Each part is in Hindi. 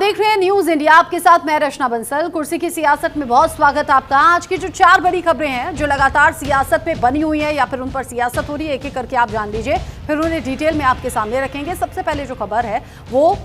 देख रहे हैं न्यूज इंडिया, आपके साथ मैं रचना बंसल। कुर्सी की सियासत में बहुत स्वागत आपका। आज की जो 4 बड़ी खबरें हैं जो लगातार सियासत पे बनी हुई हैं या फिर उन पर सियासत हो रही है, एक एक करके आप जान लीजिए, फिर उन्हें डिटेल में आपके सामने रखेंगे। सबसे पहले जो खबर है वो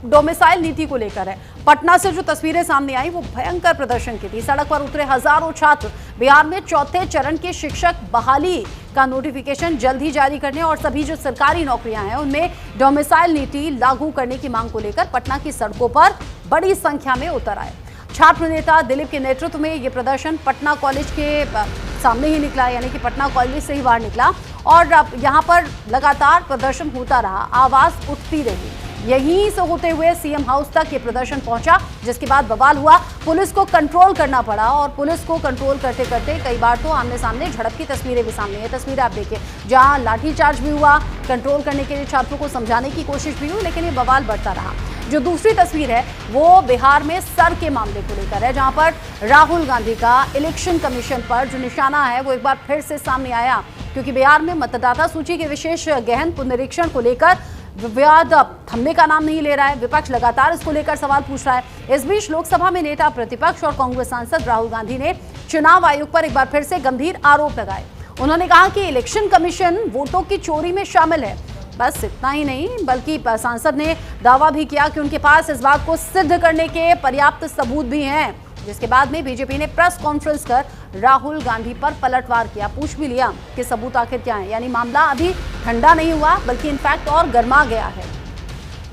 डोमिसाइल नीति को लेकर है। पटना से जो तस्वीरें सामने आई वो भयंकर प्रदर्शन की थी। सड़क पर उतरे हजारों छात्र बिहार में चौथे चरण के शिक्षक बहाली का नोटिफिकेशन जल्द ही जारी करने और सभी जो सरकारी नौकरियां हैं उनमें डोमिसाइल नीति लागू करने की मांग को लेकर पटना की सड़कों पर बड़ी संख्या में उतर आए। छात्र नेता दिलीप के नेतृत्व में ये प्रदर्शन पटना कॉलेज के सामने ही निकला, यानी कि पटना कॉलेज से ही बाहर निकला और यहाँ पर लगातार प्रदर्शन होता रहा, आवाज उठती रही। यहीं से होते हुए सीएम हाउस तक ये प्रदर्शन पहुंचा, जिसके बाद बवाल हुआ। पुलिस को कंट्रोल करना पड़ा और पुलिस को कंट्रोल करते करते कई बार तो आमने सामने झड़प की तस्वीरें भी सामने है। तस्वीरें आप देखिए, जहां लाठीचार्ज भी हुआ, कंट्रोल करने के लिए छात्रों को समझाने की कोशिश भी हुई, लेकिन ये बवाल बढ़ता रहा। जो दूसरी तस्वीर है वो बिहार में सर के मामले को लेकर है, जहां पर राहुल गांधी का इलेक्शन कमीशन पर जो निशाना है वो एक बार फिर से सामने आया, क्योंकि बिहार में मतदाता सूची के विशेष गहन पुनरीक्षण को लेकर विवाद थमने का नाम नहीं ले रहा है। विपक्ष लगातार इसको लेकर सवाल पूछ रहा है। इस बीच लोकसभा में नेता प्रतिपक्ष और कांग्रेस सांसद राहुल गांधी ने चुनाव आयोग पर एक बार फिर से गंभीर आरोप लगाए। उन्होंने कहा कि इलेक्शन कमीशन वोटों की चोरी में शामिल है। बस इतना ही नहीं, बल्कि सांसद ने दावा भी किया कि उनके पास इस बात को सिद्ध करने के पर्याप्त सबूत भी हैं। जिसके बाद में बीजेपी ने प्रेस कॉन्फ्रेंस कर राहुल गांधी पर पलटवार किया, पूछ भी लिया कि सबूत आखिर क्या है। यानी मामला अभी ठंडा नहीं हुआ, बल्कि इनफैक्ट और गर्मा गया है।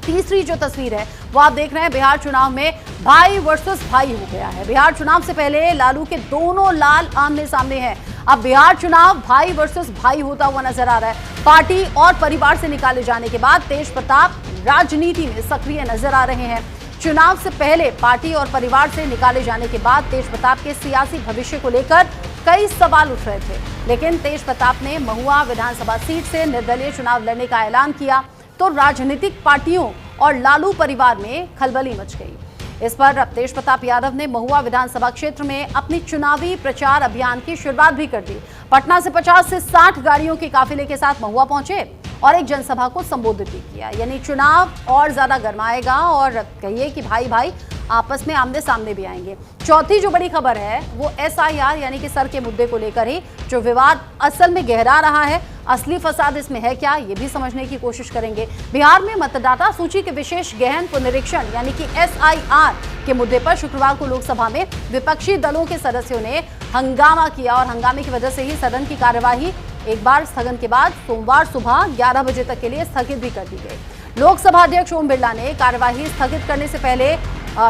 तीसरी जो तस्वीर है वो आप देख रहे हैं, बिहार चुनाव में भाई वर्सेस भाई हो गया है। बिहार चुनाव से पहले लालू के दोनों लाल आमने सामने हैं। अब बिहार चुनाव भाई वर्सेस भाई होता हुआ नजर आ रहा है। पार्टी और परिवार से निकाले जाने के बाद तेज प्रताप राजनीति में सक्रिय नजर आ रहे हैं। चुनाव से पहले पार्टी और परिवार से निकाले जाने के बाद तेज प्रताप के सियासी भविष्य को लेकर कई सवाल उठ रहे थे, लेकिन तेज प्रताप ने महुआ विधानसभा सीट से निर्दलीय चुनाव लड़ने का ऐलान किया तो राजनीतिक पार्टियों और लालू परिवार में खलबली मच गई। इस पर अब तेज प्रताप यादव ने महुआ विधानसभा क्षेत्र में अपनी चुनावी प्रचार अभियान की शुरुआत भी कर दी। पटना से 50 से 60 गाड़ियों के काफिले के साथ महुआ पहुंचे और एक जनसभा को संबोधित भी किया। यानी चुनाव और ज्यादा गरमाएगा और कहिए कि भाई भाई आपस में आमने सामने भी आएंगे। चौथी जो बड़ी खबर है वो एसआईआर यानी कि सर के मुद्दे को लेकर ही, जो विवाद असल में गहरा रहा है। असली फसाद इसमें है क्या, ये भी समझने की कोशिश करेंगे। बिहार में मतदाता सूची के विशेष गहन पुनरीक्षण यानी कि एसआईआर के मुद्दे पर शुक्रवार को लोकसभा में विपक्षी दलों के सदस्यों ने हंगामा किया और हंगामे की वजह से ही सदन की कार्यवाही एक बार स्थगन के बाद सोमवार सुबह 11 बजे तक के लिए स्थगित भी कर दी गई। लोकसभा अध्यक्ष ओम बिरला ने कार्यवाही स्थगित करने से पहले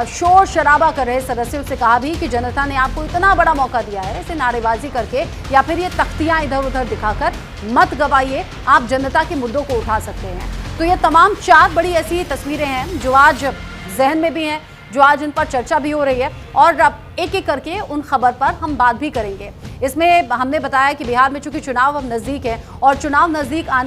शोर शराबा कर रहे सदस्यों से कहा भी कि जनता ने आपको इतना बड़ा मौका दिया है, इसे नारेबाजी करके या फिर ये तख्तियां इधर उधर दिखाकर मत गवाइए, आप जनता के मुद्दों को उठा सकते हैं। तो ये तमाम 4 बड़ी ऐसी तस्वीरें हैं जो आज जहन में भी हैं, जो आज इन पर चर्चा भी हो रही है और अब एक एक करके उन खबर पर हम बात भी करेंगे। इसमें हमने बताया कि बिहार में चूंकि चुनाव अब नजदीक है और चुनाव नजदीक आने